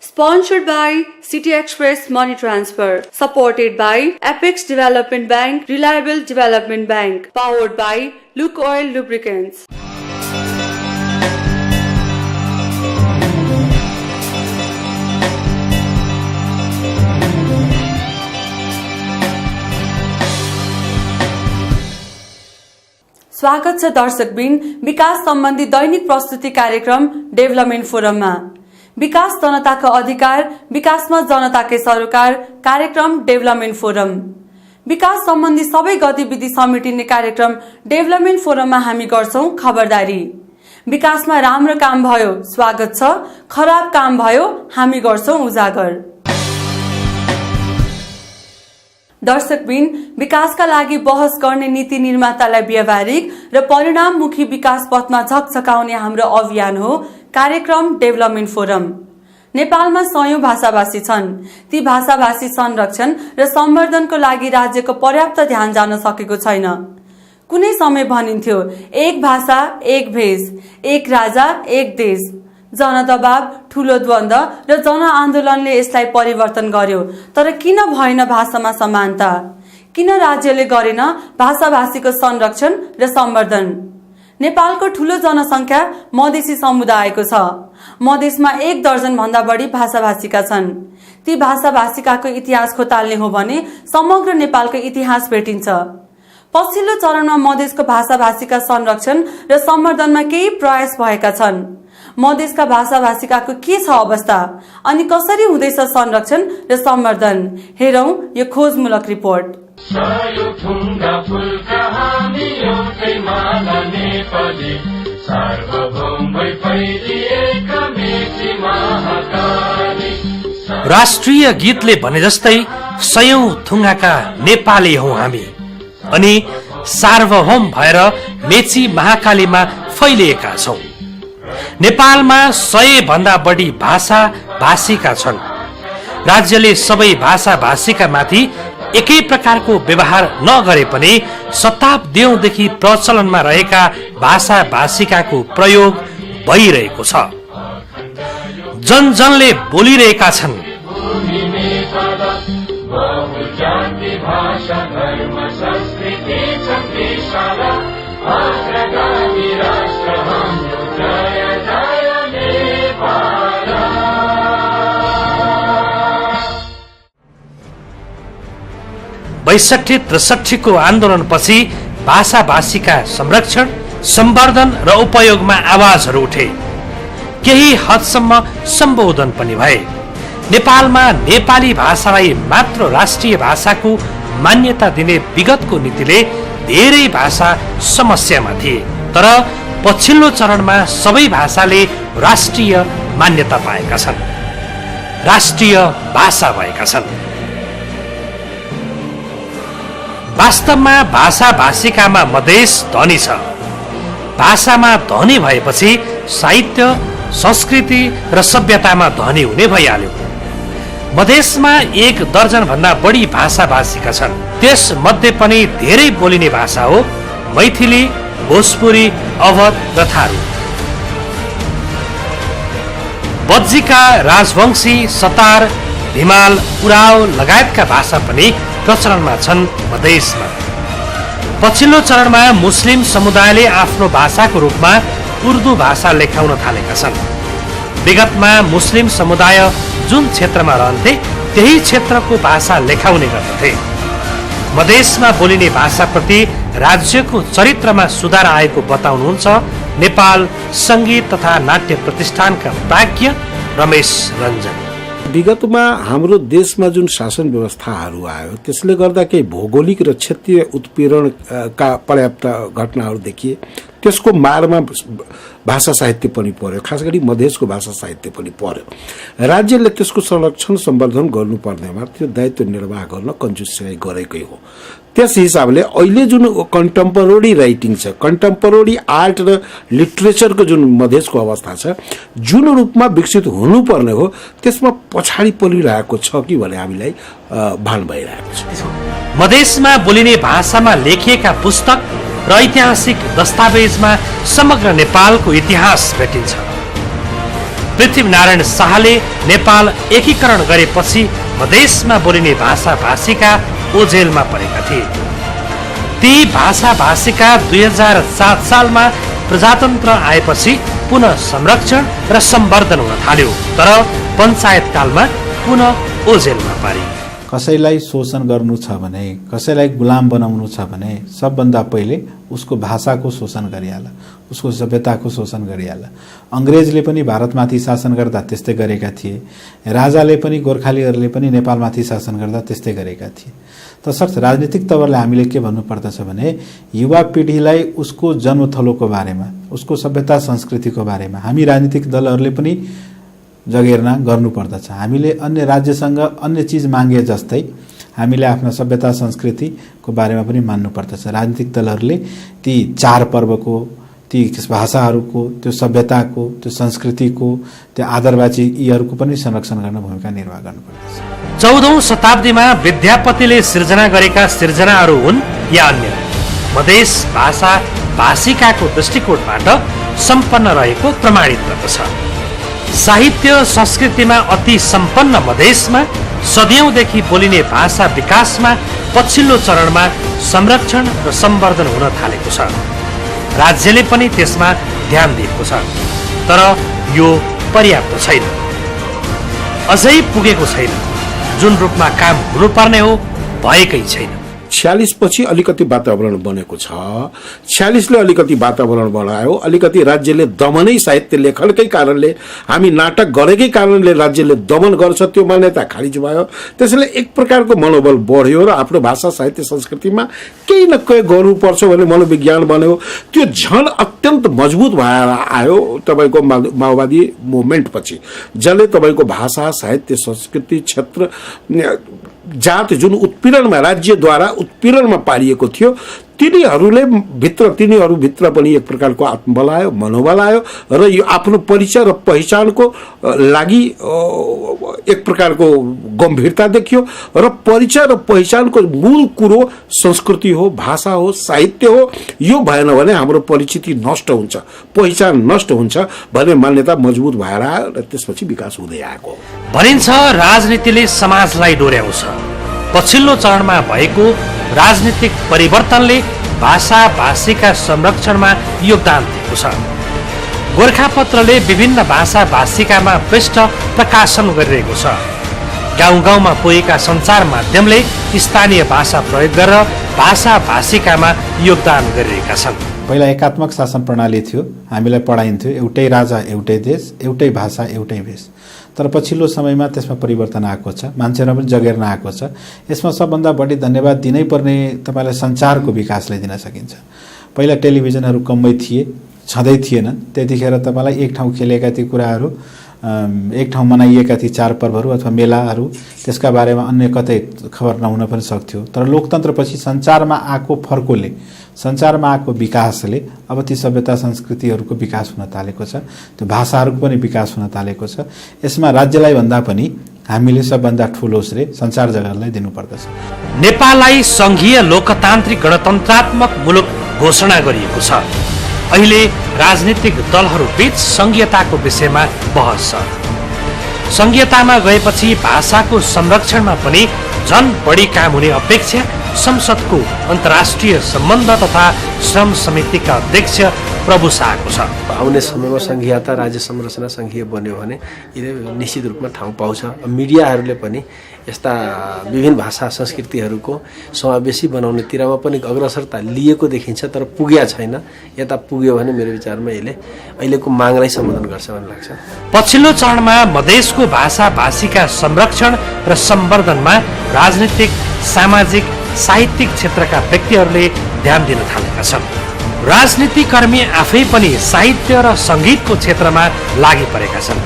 Sponsored by City Express Money Transfer. Supported by Apex Development Bank, Reliable Development Bank. Powered by Luke Oil Lubricants. स्वागत छ दर्शकबिन विकास सम्बन्धी दैनिक प्रस्तुति कार्यक्रम डेभलपमेन्ट फोरममा। विकास जनताको अधिकार, विकासमा जनताकै सरोकार कार्यक्रम डेभलपमेन्ट फोरम। विकास सम्बन्धी सबै गतिविधि समेटिने कार्यक्रम डेभलपमेन्ट फोरममा हामी गर्छौं खबरदारी। विकासमा राम्रो काम भयो स्वागत छ, खराब काम भयो हामी गर्छौं उजागर। दर्शकबिन विकासका लागि बहस गर्ने नीति निर्मातालाई व्यावहारिक र परिणाममुखी विकास पथमा झकझकाउने हाम्रो अभियान हो कार्यक्रम डेभलपमेन्ट फोरम। नेपालमा सयौं भाषाभाषी छन्। ती भाषाभाषी संरक्षण र सम्वर्धनको लागि राज्यको पर्याप्त ध्यान जान सकेको छैन। कुनै समय भनिन्थ्यो एक भाषा एक भेष, एक राजा एक देश। जनदबाव, ठूलो द्वन्द र जनआन्दोलनले यसलाई परिवर्तन गर्यो। तर किन भएन भाषामा समानता? किन राज्यले गरेन भाषाभाषीको संरक्षण र सम्वर्धन? नेपालको ठूलो जनसंख्या मधेसी समुदायको छ। मधेसमा 1 दर्जन भन्दा बढी भाषाभाषीका छन्। ती भाषाभाषीकाको इतिहास खोताल्ने हो भने समग्र नेपालको इतिहास भेटिन्छ। पछिल्लो चरणमा मधेसको भाषाभाषीका संरक्षण र सम्वर्धनमा केही प्रयास भएका छन्। मधेसका भाषाभाषीकाको के छ अवस्था अनि कसरी हुँदैछ संरक्षण र सम्वर्धन? हेरौं यो खोजमूलक रिपोर्ट। राष्ट्रिय गीतले भने जस्तै सयौं थुङ्गाका नेपाली हौं हामी अनि सार्वभौम भएर मेची महाकालीमा फैलिएका छौं। नेपालमा 100 भन्दा बढी भाषा भाषीका छन्। राज्यले सबै भाषा भाषीका माथि एकै प्रकारको व्यवहार नगरे पनि शताब्दीौंदेखि प्रचलनमा रहेका भाषा भाषिकाको प्रयोग भइरहेको छ। जनजनले बोलिरहेका छन्। बैसठी 63 को आन्दोलनपछि भाषाभाषीका संरक्षण, सम्वर्धन र उपयोगमा आवाजहरू उठे। केही हदसम्म सम्बोधन पनि भए। नेपालमा नेपाली भाषालाई मात्र राष्ट्रिय भाषाको मान्यता दिने विगतको नीतिले धेरै भाषा समस्यामा थिए। तर पछिल्लो चरणमा सबै भाषाले राष्ट्रिय मान्यता पाएका छन्, राष्ट्रिय भाषा भएका छन्। वास्तवमा भाषा भाषिकामा मधेस धनी छ। भाषामा धनी भएपछि साहित्य, संस्कृति र सभ्यतामा धनी हुने भइहाल्यो। मधेसमा 1 दर्जन भन्दा बढी भाषा भाषिका छन्। त्यस मध्ये पनि धेरै बोलिने भाषा हो मैथिली, भोजपुरी, अवध र थारू। बज्जिका, राजवंशी, सतार, भिमाल, उराव लगायतका भाषा पनि प्रचलनमा छन् मधेसमा। पछिल्लो चरणमा मुस्लिम समुदायले आफ्नो भाषाको रूपमा उर्दू भाषा लेखाउन थालेका छन्। विगतमा मुस्लिम समुदाय जुन क्षेत्रमा रहन्थे त्यही क्षेत्रको भाषा लेखाउने गर्दथे। मधेसमा बोलिने भाषाप्रति राज्यको चरित्रमा सुधार आएको बताउनुहुन्छ नेपाल संगीत तथा नाट्य प्रतिष्ठानका प्राज्ञ रमेश रञ्जन। विगतमा हाम्रो देशमा जुन शासन व्यवस्थाहरू आयो त्यसले गर्दा केही भौगोलिक र क्षेत्रीय उत्पीडनका पर्याप्त घटनाहरू देखिए। त्यसको मारमा भाषा साहित्य पनि पर्यो, खास गरी मधेसको भाषा साहित्य पनि पर्यो। राज्यले त्यसको संरक्षण सम्वर्धन गर्नुपर्नेमा त्यो दायित्व निर्वाह गर्न कन्जुसियाई गरेकै हो। त्यस हिसाबले अहिले जुन कन्टेम्पोरेरी राइटिङ छ, कन्टेम्पोरेरी आर्ट र लिटरेचरको जुन मधेसको अवस्था छ, जुन रूपमा विकसित हुनुपर्ने हो त्यसमा पछाडि परिरहेको छ कि भने हामीलाई भान भइरहेको छ। मधेसमा बोलिने भाषामा लेखिएका पुस्तक र ऐतिहासिक दस्तावेजमा समग्र नेपालको इतिहास भेटिन्छ। पृथ्वीनारायण शाहले नेपाल एकीकरण गरेपछि मधेसमा बोलिने भाषा भाषीका ओझेलमा परेका थिए। ती भाषा भाषीका 2007 सालमा प्रजातन्त्र आएपछि पुनः संरक्षण र सम्वर्धन हुन थाल्यो, तर पञ्चायतकालमा पुनः ओझेलमा पारियो। कसैलाई शोषण गर्नु छ भने, कसैलाई गुलाम बनाउनु छ भने सबभन्दा पहिले उसको भाषाको शोषण गरिहाल, उसको सभ्यताको शोषण गरिहाल। अंग्रेजले पनि भारतमाथि शासन गर्दा त्यस्तै गरेका थिए, राजाले पनि गोर्खालीहरूले पनि नेपालमाथि शासन गर्दा त्यस्तै गरेका थिए। तसर्थ राजनीतिक तवरले हामीले के भन्नुपर्दछ भने युवा पिढीलाई उसको जन्मथलोको बारेमा, उसको सभ्यता संस्कृतिको बारेमा हामी राजनीतिक दलहरूले पनि जगेर्ना गर्नुपर्दछ। हामीले अन्य राज्यसँग अन्य चीज मागे जस्तै हामीले आफ्ना सभ्यता संस्कृतिको बारेमा पनि मान्नुपर्दछ। राजनीतिक दलहरूले ती चाडपर्वको, ती भाषाहरूको, त्यो सभ्यताको, त्यो संस्कृतिको, त्यो आदरवाची यीहरूको पनि संरक्षण गर्न भूमिका निर्वाह गर्नुपर्दछ। 14औं शताब्दीमा विद्यापतिले सिर्जना गरेका सिर्जनाहरू हुन् या अन्य मधेस भाषा भाषिकाको दृष्टिकोणबाट सम्पन्न रहेको प्रमाणित गर्दछ। साहित्य संस्कृतिमा अति सम्पन्न मधेसमा सदियौंदेखि बोलिने भाषा विकासमा पछिल्लो चरणमा संरक्षण र सम्वर्धन हुन थालेको छ। राज्यले पनि त्यसमा ध्यान दिएको छ, तर यो पर्याप्त छैन, अझै पुगेको छैन। जुन रूपमा काम हुनुपर्ने हो भएकै छैन। 46 पछि अलिकति वातावरण बनेको छ। 46 ले अलिकति वातावरण बनायो। अलिकति राज्यले दमनै साहित्य लेखनकै कारणले, हामी नाटक गरेकै कारणले राज्यले दमन गर्छ त्यो मान्यता खारिज भयो। त्यसैले एक प्रकारको मनोबल बढ्यो र आफ्नो भाषा साहित्य संस्कृतिमा केही न केही गर्नुपर्छ भन्ने मनोविज्ञान बन्यो। त्यो झन अत्यन्त मजबुत भएर आयो तपाईको माओवादी मुभमेन्ट पछि, जसले तपाईको भाषा साहित्य संस्कृति क्षेत्र जात जुन उत्पीडनमा राज्यद्वारा उत्पीडनमा पारिएको थियो तिनीहरूभित्र पनि एक प्रकारको आत्मबल आयो, मनोबल आयो र यो आफ्नो परिचय र पहिचानको लागि एक प्रकारको गम्भीरता देखियो र परिचय र पहिचानको मूल कुरो संस्कृति हो, भाषा हो, साहित्य हो। यो भएन भने हाम्रो परिचिति नष्ट हुन्छ, पहिचान नष्ट हुन्छ भन्ने मान्यता मजबुत भएर आयो र त्यसपछि विकास हुँदै आएको भनिन्छ। राजनीतिले समाजलाई डोर्याउँछ। पछिल्लो चरणमा भएको राजनीतिक परिवर्तनले भाषा भाषीका संरक्षणमा योगदान दिएको छ। गोरखापत्रले विभिन्न भाषा भाषिकामा पृष्ठ प्रकाशन गरिरहेको छ। गाउँ गाउँमा पुगेका सञ्चार माध्यमले स्थानीय भाषा प्रयोग गरेर भाषा भाषिकामा योगदान गरिरहेका छन्। पहिला एकात्मक शासन प्रणाली थियो, हामीलाई पढाइन्थ्यो एउटै राजा एउटै देश, एउटै भाषा एउटै भेष। तर पछिल्लो समयमा त्यसमा परिवर्तन आएको छ, मान्छेमा पनि जगेर्न आएको छ। यसमा सबभन्दा बढी धन्यवाद दिनै पर्ने तपाईलाई सञ्चारको विकासलाई दिन सकिन्छ। पहिला टेलिभिजनहरू कमै थिए, छँदै थिएनन्। त्यतिखेर तपाईलाई एक ठाउँ खेलेका ती कुराहरू, एक ठाउँ मनाइएका ती चाडपर्वहरू अथवा मेलाहरू, त्यसका बारेमा अन्य कतै खबर नहुन पनि सक्थ्यो। तर लोकतन्त्रपछि सञ्चारमा आएको फर्कोले, सञ्चारमा आएको विकासले अब ती सभ्यता संस्कृतिहरूको विकास हुन थालेको छ, त्यो भाषाहरूको पनि विकास हुन थालेको छ। यसमा राज्यलाई भन्दा पनि हामीले सबभन्दा ठूलो श्रेय सञ्चार जगतलाई दिनुपर्दछ। नेपाललाई संघीय लोकतान्त्रिक गणतन्त्रात्मक मुलुक घोषणा गरिएको छ। अहिले राजनीतिक दलहरू बीच संघीयताको विषयमा बहस छ। संघीयतामा गएपछि भाषाको संरक्षणमा पनि झन बढी काम हुने अपेक्षा संसदको अन्तर्राष्ट्रिय सम्बन्ध तथा श्रम समितिका अध्यक्ष प्रभु शाहको छ। आउने समयमा संघीयता राज्य संरचना संघीय बन्यो भने यसले निश्चित रूपमा ठाउँ पाउँछ। मिडियाहरूले पनि यस्ता विभिन्न भाषा संस्कृतिहरूको समावेशी बनाउनेतिरमा पनि अग्रसरता लिएको देखिन्छ, तर पुगेको छैन। यता पुग्यो भने मेरो विचारमा यसले अहिलेको मागलाई सम्बोधन गर्छ भन्ने लाग्छ। पछिल्लो चरणमा मधेसको भाषा भाषीका संरक्षण र सम्वर्धनमा राजनीतिक, सामाजिक, साहित्यिक क्षेत्रका व्यक्तिहरूले ध्यान दिन थालेका छन्। राजनीतिकर्मी आफै पनि साहित्य र संगीतको क्षेत्रमा लागि परेका छन्।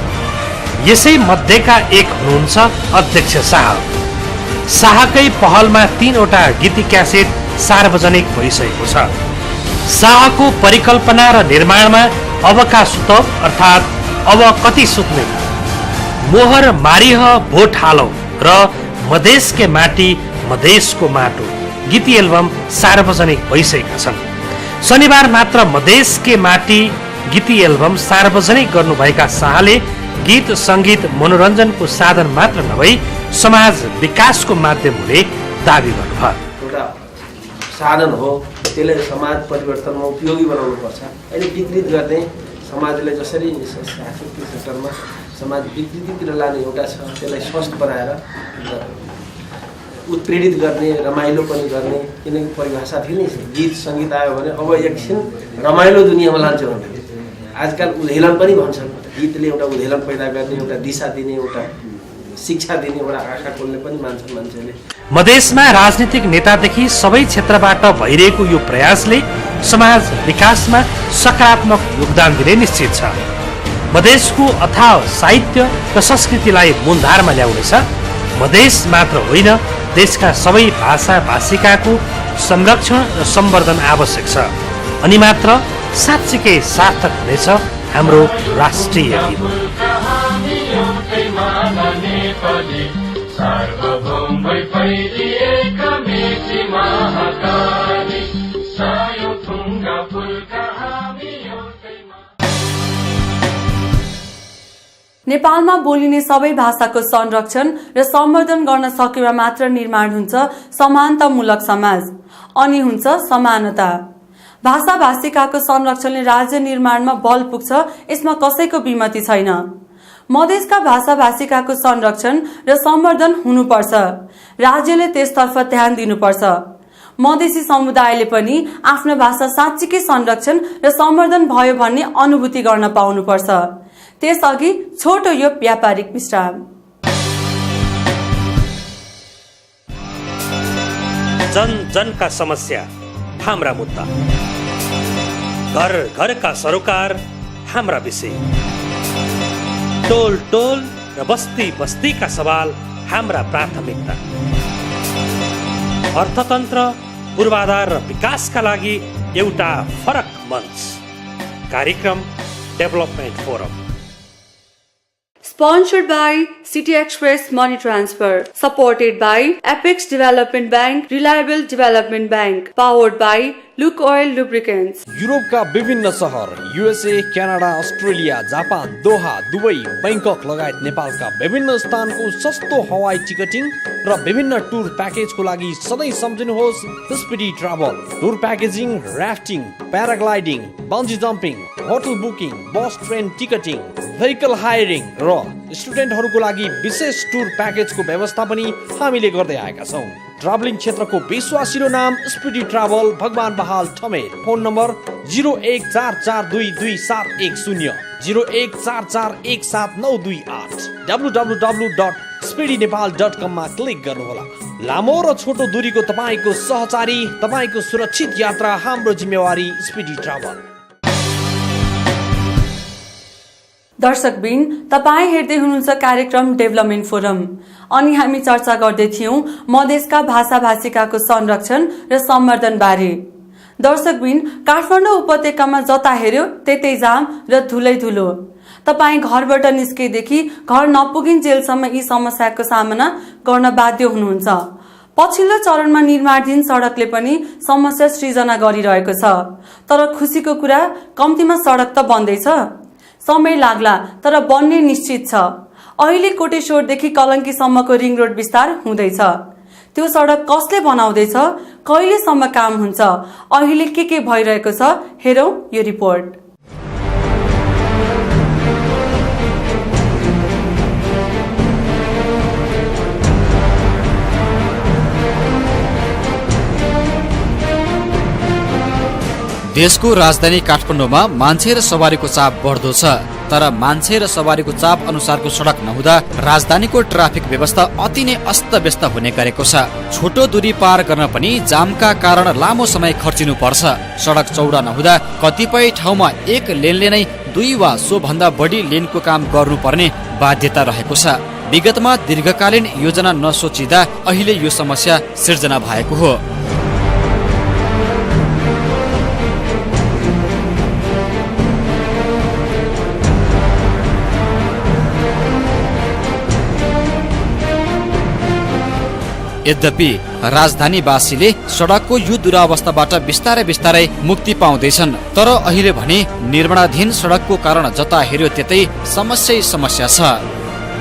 यसै मध्येका एक हुनुहुन्छ अध्यक्ष शाह। शाहकै पहलमा 3 वटा गीती क्यासेट सार्वजनिक भइसकेको छ। शाहको परिकल्पना र निर्माणमा अबका सुत अर्थात् अब कति सुत्ने, मोहर मारिह भोट हालौ र मधेसके माटी मधेसको माटो गीती एल्बम सार्वजनिक भइसकेका छन्। शनिबार मात्र मधेसके माटी गीती एल्बम सार्वजनिक गर्नुभएका शाहले गीत सङ्गीत मनोरञ्जनको साधन मात्र नभई समाज विकासको माध्यम हुने दावी गर्नुभयो। एउटा साधन हो, त्यसले समाज परिवर्तनमा उपयोगी बनाउनुपर्छ। अहिले विकृत गर्ने समाजले जसरी सांस्कृतिक क्षेत्रमा समाज विकृतितिर लाने एउटा छ, त्यसलाई स्वस्थ बनाएर उत्प्रेरित गर्ने, रमाइलो पनि गर्ने। किनकि परिभाषा थियो नि, गीत सङ्गीत आयो भने अब एकछिन रमाइलो दुनियाँमा लान्छौँ भने आजकल उधेलन पनि भन्छन्। गीतले एउटा उधेलन पैदा गर्ने, एउटा दिशा दिने, एउटा शिक्षा दिने, एउटा आँखा खोल्ने पनि मान्छन् मान्छेले। मधेसमा राजनीतिक नेतादेखि सबै क्षेत्रबाट भइरहेको यो प्रयासले समाज विकासमा सकारात्मक योगदान दिने निश्चित छ। मधेसको अथाह साहित्य र संस्कृतिलाई मूलधारमा ल्याउनेछ। मधेस मात्र होइन, देशका सबै भाषा भाषिकाको संरक्षण र सम्वर्धन आवश्यक छ। अनि मात्र साँच्चीकै सार्थक हुनेछ हाम्रो राष्ट्रिय गीत। नेपालमा बोलिने सबै भाषाको संरक्षण र सम्वर्धन गर्न सकेमा मात्र निर्माण हुन्छ समानतामूलक समाज, अनि हुन्छ समानता। भाषा भाषिकाको संरक्षणले राज्य निर्माणमा बल पुग्छ, यसमा कसैको विमति छैन। मधेसका भाषा भाषिकाको संरक्षण र सम्वर्धन हुनुपर्छ, राज्यले त्यसतर्फ ध्यान दिनुपर्छ। मधेसी समुदायले पनि आफ्नो भाषा साँच्चीकै संरक्षण र सम्वर्धन भयो भन्ने अनुभूति गर्न पाउनुपर्छ। त्यसअघि छोटो यो व्यापारिक विश्राम। जन जनका समस्या हाम्रा मुद्दा, घर घरका सरोकार हाम्रा विषय, टोल टोल र बस्ती बस्तीका सवाल हाम्रा प्राथमिकता, अर्थतन्त्र पूर्वाधार र विकासका लागि एउटा फरक मञ्च। कार्यक्रम development forum, Sponsored by City Express Money Transfer, supported by Apex Development Bank, Reliable Development Bank, powered by Luke Oil Lubricants. युरोपका विभिन्न सहर, USA, क्यानाडा, अस्ट्रेलिया, जापान, दोहा, दुबई, बैंकक लगायत नेपालका विभिन्न स्थानको सस्तो हवाई टिकटिङ र विभिन्न टुर प्याकेजको लागि सधैँ सम्झनुहोस् speedy travel. Tour packaging, rafting, paragliding, bungee jumping, hotel booking, bus train ticketing, vehicle hiring र स्टुडेन्टहरूको लागि विशेष टुर प्याकेजको व्यवस्था पनि हामीले गर्दै आएका छौँ। ट्राभलिङ क्षेत्रको विश्वासिलो नाम स्पिडी ट्राभल, भगवान बहाल ठमेल। फोन नम्बर 0144222710, 0144179228, www.speedynepal.com मा क्लिक गर्नुहोला। लामो र छोटो दूरीको तपाईँको सहचारी, तपाईँको सुरक्षित यात्रा हाम्रो जिम्मेवारी। Speedy travel. दर्शकबिन, तपाईँ हेर्दै हुनुहुन्छ कार्यक्रम डेभलपमेन्ट फोरम, अनि हामी चर्चा गर्दै थियौं मधेसका भाषा भाषिकाको संरक्षण र सम्वर्धन बारे। दर्शकबिन, काठमाडौँ उपत्यकामा जता हेर्यो त्यतै जाम र धुलै धुलो। तपाईँ घरबाट निस्केदेखि घर नपुगिन्जेलसम्म यी समस्याको सामना गर्न बाध्य हुनुहुन्छ। पछिल्लो चरणमा निर्माणाधीन सडकले पनि समस्या सृजना गरिरहेको छ। तर खुसीको कुरा, कम्तीमा सडक त बन्दैछ। समय लाग्ला, तर बन्ने निश्चित छ। अहिले कोटेश्वरदेखि कलङ्कीसम्मको रिङ रोड विस्तार हुँदैछ। त्यो सडक कसले बनाउँदैछ, कहिलेसम्म काम हुन्छ, अहिले के भइरहेको छ, हेरौं यो रिपोर्ट। देशको राजधानी काठमाडौँमा मान्छे र सवारीको चाप बढ्दो छ, तर मान्छे र सवारीको चाप अनुसारको सडक नहुँदा राजधानीको ट्राफिक व्यवस्था अति नै अस्तव्यस्त हुने गरेको छ। छोटो दूरी पार गर्न पनि जामका कारण लामो समय खर्चिनु पर्छ। सडक चौडा नहुँदा कतिपय ठाउँमा एक लेनले नै 2 वा सो भन्दा बढी लेनको काम गर्नुपर्ने बाध्यता रहेको छ। विगतमा दीर्घकालीन योजना नसोचिँदा अहिले यो समस्या सिर्जना भएको हो। यद्यपि राजधानीवासीले सडकको यो दुरावस्थाबाट बिस्तारै बिस्तारै मुक्ति पाउँदैछन्, तर अहिले भने निर्माणाधीन सडकको कारण जता हेर्यो त्यतै समस्या छ।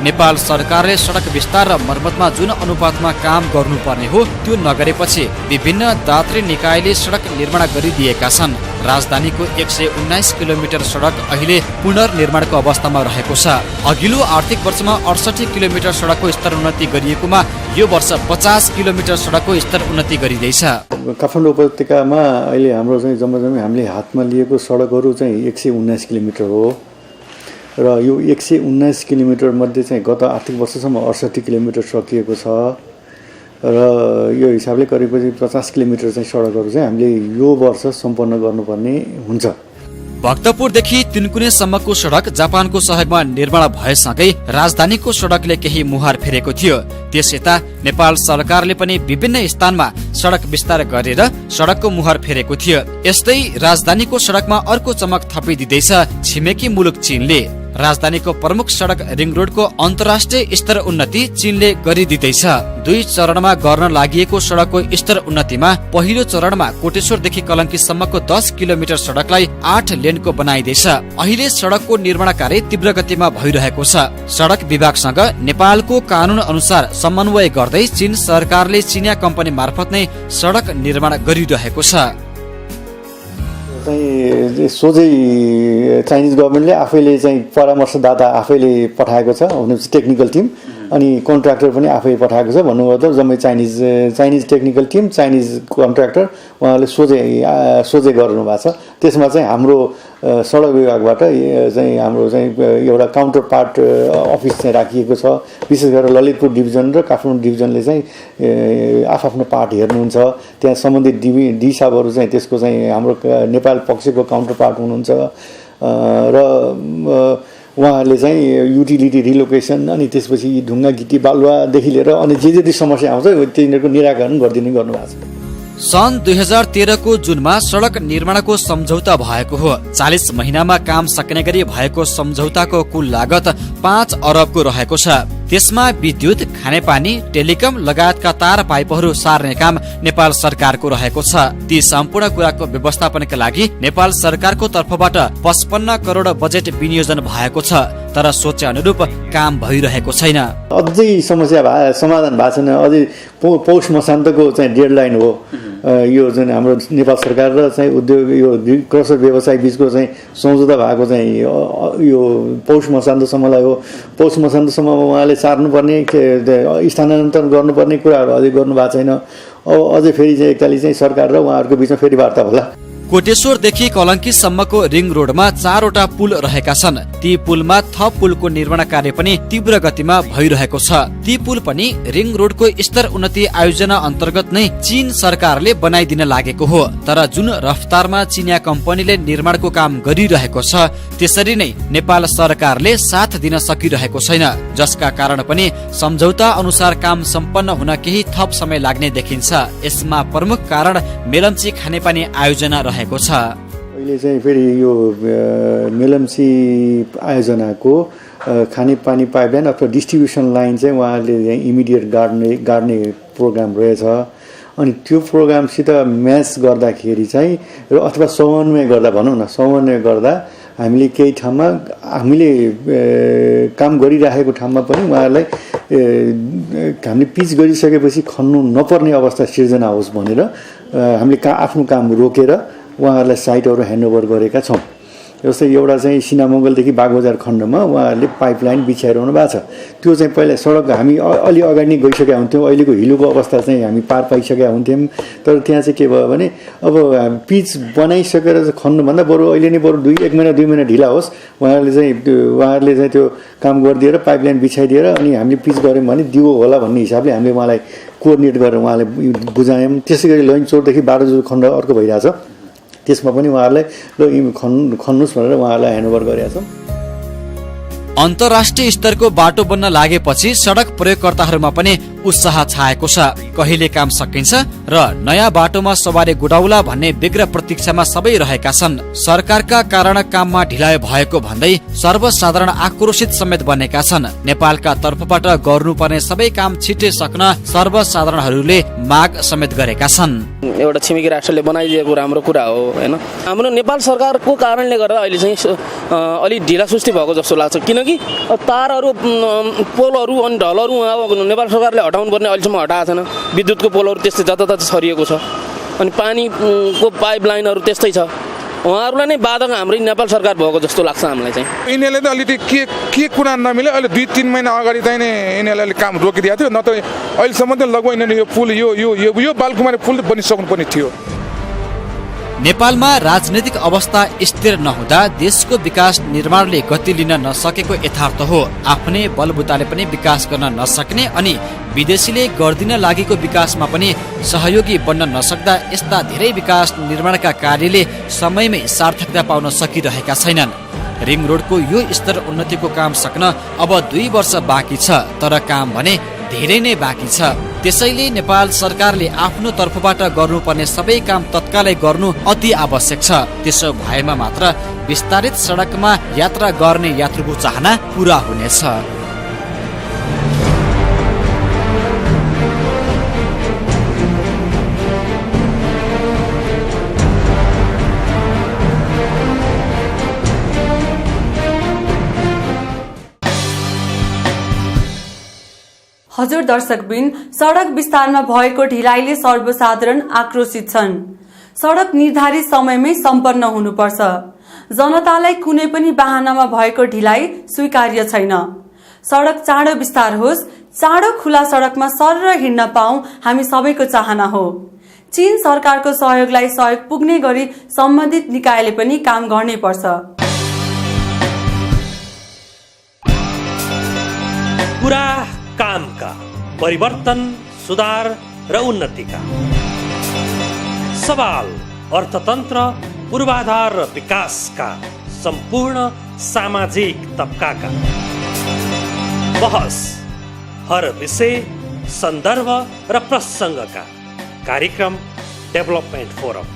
नेपाल सरकारले सडक विस्तार र मर्मतमा जुन अनुपातमा काम गर्नुपर्ने हो त्यो नगरेपछि विभिन्न दात्री निकायले सडक निर्माण गरिदिएका छन्। राजधानीको 119 किलोमिटर सडक अहिले पुनर्निर्माणको अवस्थामा रहेको छ। अघिल्लो आर्थिक वर्षमा 68 किलोमिटर सडकको स्तर उन्नति गरिएकोमा यो वर्ष 50 किलोमिटर सडकको स्तर उन्नति गरिँदैछ। काठमाडौँ उपत्यकामा अहिले हाम्रो चाहिँ जम्मा हामीले हातमा लिएको सडकहरू चाहिँ 119 किलोमिटर हो र यो 119 किलोमिटर मध्ये चाहिँ गत आर्थिक वर्षसम्म 68 किलोमिटर सकिएको छ र यो हिसाबले करिब 50 किलोमिटर चाहिँ सडकहरू चाहिँ हामीले यो वर्ष सम्पन्न गर्नुपर्ने हुन्छ। भक्तपुरदेखि तिनकुनेसम्मको सडक जापानको सहयोगमा निर्माण भएसँगै राजधानीको सडकले केही मुहार फेरेको थियो। त्यसयता नेपाल सरकारले पनि विभिन्न स्थानमा सडक विस्तार गरेर सडकको मुहार फेरेको थियो। यस्तै राजधानीको सडकमा अर्को चमक थपिदिँदैछ छिमेकी मुलुक चीनले। राजधानीको प्रमुख सडक रिङ रोडको अन्तर्राष्ट्रिय स्तर उन्नति चीनले गरिदिँदैछ। 2 चरणमा गर्न लागिएको सडकको स्तर उन्नतिमा पहिलो चरणमा कोटेश्वरदेखि कलंकीसम्मको 10 किलोमिटर सडकलाई 8 लेनको बनाइदैछ। अहिले सडकको निर्माण कार्य तीव्र गतिमा भइरहेको छ। सडक विभागसँग नेपालको कानून अनुसार समन्वय गर्दै चीन सरकारले चिनिया कम्पनी मार्फत नै सडक निर्माण गरिरहेको छ। चाहिँ सोझै चाइनिज गभर्मेन्टले आफैले चाहिँ परामर्शदाता आफैले पठाएको छ, भनेपछि टेक्निकल टिम, अनि कन्ट्र्याक्टर पनि आफै पठाएको छ। भन्नुभयो त जम्मै Chinese technical team, Chinese contractor उहाँले सोझै गर्नु भएको छ। त्यसमा चाहिँ हाम्रो सडक विभागबाट चाहिँ हाम्रो चाहिँ एउटा काउन्टर पार्ट अफिस चाहिँ राखिएको छ। विशेष गरेर ललितपुर डिभिजन र काठमाडौँ डिभिजनले चाहिँ आफ्नो पार्ट हेर्नुहुन्छ। त्यहाँ सम्बन्धित डी साहबहरू चाहिँ त्यसको चाहिँ हाम्रो नेपाल पक्षको काउन्टर पार्ट हुनुहुन्छ र उहाँहरूले चाहिँ युटिलिटी रिलोकेसन अनि त्यसपछि ढुङ्गा गिटी बालुवादेखि लिएर अनि जे समस्या आउँछ तिनीहरूको निराकरण गरिदिने गर्नुभएको छ। सन् 2013 को जुनमा सडक निर्माणको सम्झौता भएको हो। 40 महिनामा काम सक्ने गरी भएको सम्झौताको कुल लागत 5 अरबको रहेको छ। त्यसमा विद्युत, खानेपानी, टेलिकम लगायतका तार पाइपहरू सार्ने काम नेपाल सरकारको रहेको छ। ती सम्पूर्ण कुराको व्यवस्थापनका लागि नेपाल सरकारको तर्फबाट 55 करोड बजेट विनियोजन भएको छ, तर सोचे अनुरूप काम भइरहेको छैन। अझै समस्या समाधान भएको छैन। अझै पौष मसान्तको चाहिँ डेडलाइन हो। यो चाहिँ हाम्रो नेपाल सरकार र चाहिँ उद्योग यो क्रसर व्यवसाय बीचको चाहिँ सम्झौता भएको चाहिँ यो पौष मसान्तसम्मलाई हो। पौष मसान्तसम्म उहाँले सार्नुपर्ने स्थानान्तरण गर्नुपर्ने कुराहरू अझै गर्नु भएको छैन। अब अझै फेरि चाहिँ एकताली चाहिँ सरकार र उहाँहरूको बिचमा फेरि वार्ता होला। कोटेश्वरदेखि कलंकीसम्मको रिङ रोडमा 4 वटा पुल रहेका छन्। ती पुलमा थप पुलको निर्माण कार्य पनि तीव्र गतिमा भइरहेको छ। ती पुल पनि रिङ रोडको स्तर उन्नति आयोजना अन्तर्गत नै चीन सरकारले बनाइदिन लागेको हो। तर जुन रफ्तारमा चिनिया कम्पनीले निर्माणको काम गरिरहेको छ त्यसरी नै नेपाल सरकारले साथ दिन सकिरहेको छैन, जसका कारण पनि सम्झौता अनुसार काम सम्पन्न हुन केही थप समय लाग्ने देखिन्छ। यसमा प्रमुख कारण मेलम्ची खानेपानी आयोजना रहेको छ। अहिले चाहिँ फेरि यो मेलम्ची आयोजनाको खानेपानी पाइपलाइन अथवा डिस्ट्रिब्युसन लाइन चाहिँ उहाँहरूले इमिडिएट गाड्ने प्रोग्राम रहेछ। अनि त्यो प्रोग्रामसित म्याच गर्दाखेरि चाहिँ अथवा समन्वय गर्दा भनौँ न, समन्वय गर्दा हामीले केही ठाउँमा हामीले काम गरिराखेको ठाउँमा पनि उहाँहरूलाई हामीले पिच गरिसकेपछि खन्नु नपर्ने अवस्था सिर्जना होस् भनेर हामीले आफ्नो काम रोकेर उहाँहरूलाई साइटहरू ह्यान्डओभर गरेका छौँ। जस्तै एउटा चाहिँ सिनामङ्गलदेखि बागबजार खण्डमा उहाँहरूले पाइपलाइन बिछाइरहनु भएको छ। त्यो चाहिँ पहिला सडक हामी अलि अगाडि नै गइसकेका हुन्थ्यौँ। अहिलेको हिलोको अवस्था चाहिँ हामी पार पाइसकेका हुन्थ्यौँ। तर त्यहाँ चाहिँ के भयो भने अब पिच बनाइसकेर खन्नुभन्दा बरु अहिले नै बरु 1 महिना 2 महिना ढिला होस्, उहाँहरूले चाहिँ त्यो काम गरिदिएर पाइपलाइन बिछाइदिएर अनि हामीले पिच गऱ्यौँ भने दिगो होला भन्ने हिसाबले हामीले उहाँलाई कोअर्डिनेट गरेर उहाँलाई बुझायौँ। त्यसै गरी लैनचोरदेखि 12 खण्ड अर्को भइरहेछ, त्यसमा पनि उहाँहरूलाई खन्नुस् भनेर उहाँहरूलाई ह्यान्डओभर गरेका छौँ। अन्तर्राष्ट्रिय स्तरको बाटो बन्न लागेपछि सडक प्रयोगकर्ताहरूमा पनि उत्साह छाएको छ। कहिले काम सकिन्छ र नयाँ बाटोमा सवारी गुडाउला भन्ने व्यग्र प्रतीक्षामा सबै रहेका छन्। सरकारका कारण काममा ढिलाइ भएको भन्दै सर्वसाधारण आक्रोशित समेत बनेका छन्। नेपालका तर्फबाट गर्नुपर्ने सबै काम छिट्टै सक्न सर्वसाधारणहरूले माग समेत गरेका छन्। एउटा छिमेकी राष्ट्रले बनाइदिएको राम्रो कुरा हो हैन। हाम्रो नेपाल सरकारको कारणले गर्दा अहिले चाहिँ अलि ढिला सुस्ती भएको जस्तो लाग्छ, किनकि तारहरू पोलहरू अनि ढलहरू नेपाल सरकारले हटाउनु पर्ने अहिलेसम्म हटाएको छैन। विद्युतको पोलहरू त्यस्तै जताततै छरिएको छ, अनि पानीको पाइपलाइनहरू त्यस्तै छ। उहाँहरूलाई नै बाधक हाम्रै नेपाल सरकार भएको जस्तो लाग्छ हामीलाई चाहिँ। यिनीहरूले त अलिकति के कुरा नमिले अहिले 2-3 महिना अगाडि चाहिँ नै यिनीहरूले काम रोकिदिएको थियो, नत्र अहिलेसम्म त लगभग यिनीहरूले यो पुल यो बालकुमारी पुल बनिसक्नु पर्ने थियो। नेपालमा राजनैतिक अवस्था स्थिर नहुँदा देशको विकास निर्माणले गति लिन नसकेको यथार्थ हो। आफ्नै बलबुताले पनि विकास गर्न नसक्ने अनि विदेशीले गर्दिन लागेको विकासमा पनि सहयोगी बन्न नसक्दा यस्ता धेरै विकास निर्माणका कार्यले समयमै सार्थकता पाउन सकिरहेका छैनन्। रिङ रोडको यो स्तर उन्नतिको काम सक्न अब 2 वर्ष बाँकी छ, तर काम भने धेरै नै बाँकी छ। त्यसैले नेपाल सरकारले आफ्नो तर्फबाट गर्नुपर्ने सबै काम तत्कालै गर्नु अति आवश्यक छ। त्यसो भएमा मात्र विस्तारित सडकमा यात्रा गर्ने यात्रुको चाहना पूरा हुनेछ। हजुर दर्शकबिन, सडक विस्तारमा भएको ढिलाइले सर्वसाधारण आक्रोशित छन्। सडक निर्धारित समयमै सम्पन्न हुनुपर्छ। जनतालाई कुनै पनि बहानामा भएको ढिलाइ स्वीकार्य छैन। सडक चाँडो विस्तार होस्, चाँडो खुला सडकमा सरर हिँड्न पाऊँ हामी सबैको चाहना हो। चीन सरकारको सहयोगलाई सहयोग पुग्ने गरी सम्बन्धित निकायले पनि काम गर्नै पर्छ। कुरा कामका, परिवर्तन, सुधार र उन्नतिका। सवाल अर्थतन्त्र, पूर्वाधार र विकासका, सम्पूर्ण सामाजिक तबकाका। बहस हर विषय, सन्दर्भ र प्रसङ्गका। कार्यक्रम development forum.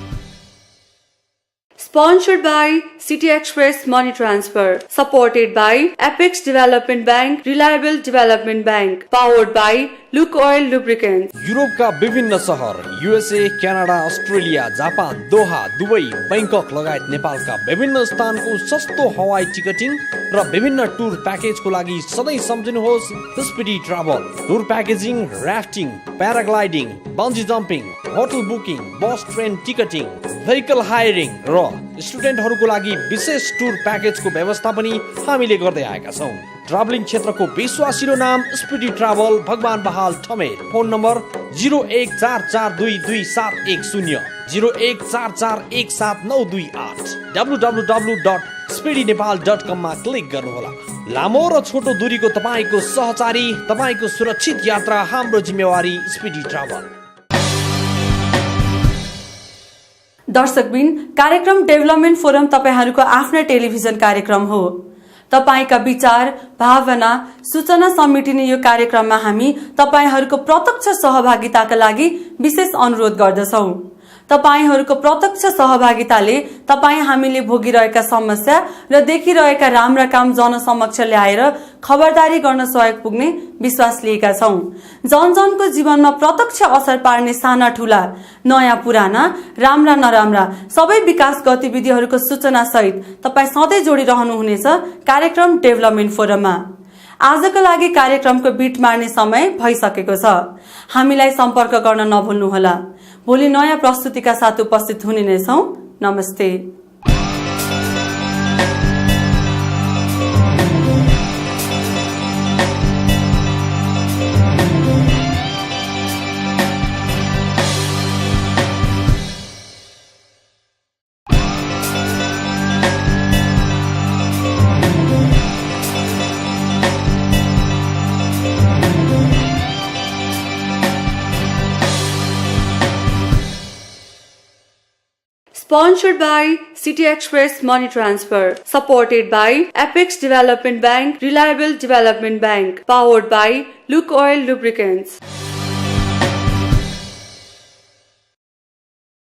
Sponsored by City Express Money Transfer, supported by Apex Development Bank, Reliable Development Bank, powered by Luke Oil Lubricants. युरोपका विभिन्न सहर, USA, क्यानाडा, अस्ट्रेलिया, जापान, दोहा, दुबई, बैंकक लगायत नेपालका विभिन्न स्थानको सस्तो हवाई टिकटिङ र विभिन्न टुर प्याकेजको लागि सधैँ सम्झिनुहोस् speedy travel. Tour packaging, rafting, paragliding, bungee jumping, hotel booking, bus train ticketing, vehicle hiring र स्टुडेन्टहरूको लागि विशेष टुर प्याकेजको व्यवस्था पनि हामीले गर्दै आएका छौँ। ट्राभलिङ क्षेत्रको विश्वासिलो नाम स्पिडी ट्राभल, भगवान बहाल ठमेर। फोन नम्बर 0144227110, 0144179228, www.speedynepal.com मा क्लिक गर्नुहोला। लामो र छोटो दूरीको तपाईँको सहचारी, तपाईँको सुरक्षित यात्रा हाम्रो जिम्मेवारी स्पिडी ट्राभल। दर्शकबिन, कार्यक्रम डेभलपमेन्ट फोरम तपाईहरूको आफ्नै टेलिभिजन कार्यक्रम हो। तपाईका विचार, भावना, सूचना समेटिने यो कार्यक्रममा हामी तपाईहरूको प्रत्यक्ष सहभागिताका लागि विशेष अनुरोध गर्दछौं। तपाईहरूको प्रत्यक्ष सहभागिताले तपाईं हामीले भोगिरहेका समस्या र देखिरहेका राम्रा काम जनसमक्ष ल्याएर खबरदारी गर्न सहयोग पुग्ने विश्वास लिएका छौं। जनजनको जीवनमा प्रत्यक्ष असर पार्ने साना ठूला, नयाँ पुराना, राम्रा नराम्रा सबै विकास गतिविधिहरूको सूचना सहित तपाई सधैँ जोडिरहनुहुनेछ कार्यक्रम डेभलपमेन्ट फोरममा। आजको लागि कार्यक्रमको बिट मार्ने समय भइसकेको छ। हामीलाई सम्पर्क गर्न नभुल्नुहोला। भोलि नयाँ प्रस्तुतिका साथ उपस्थित हुने नै छौं। नमस्ते। Sponsored by City Express Money Transfer. Supported by Apex Development Bank, Reliable Development Bank. Powered by Luke Oil Lubricants.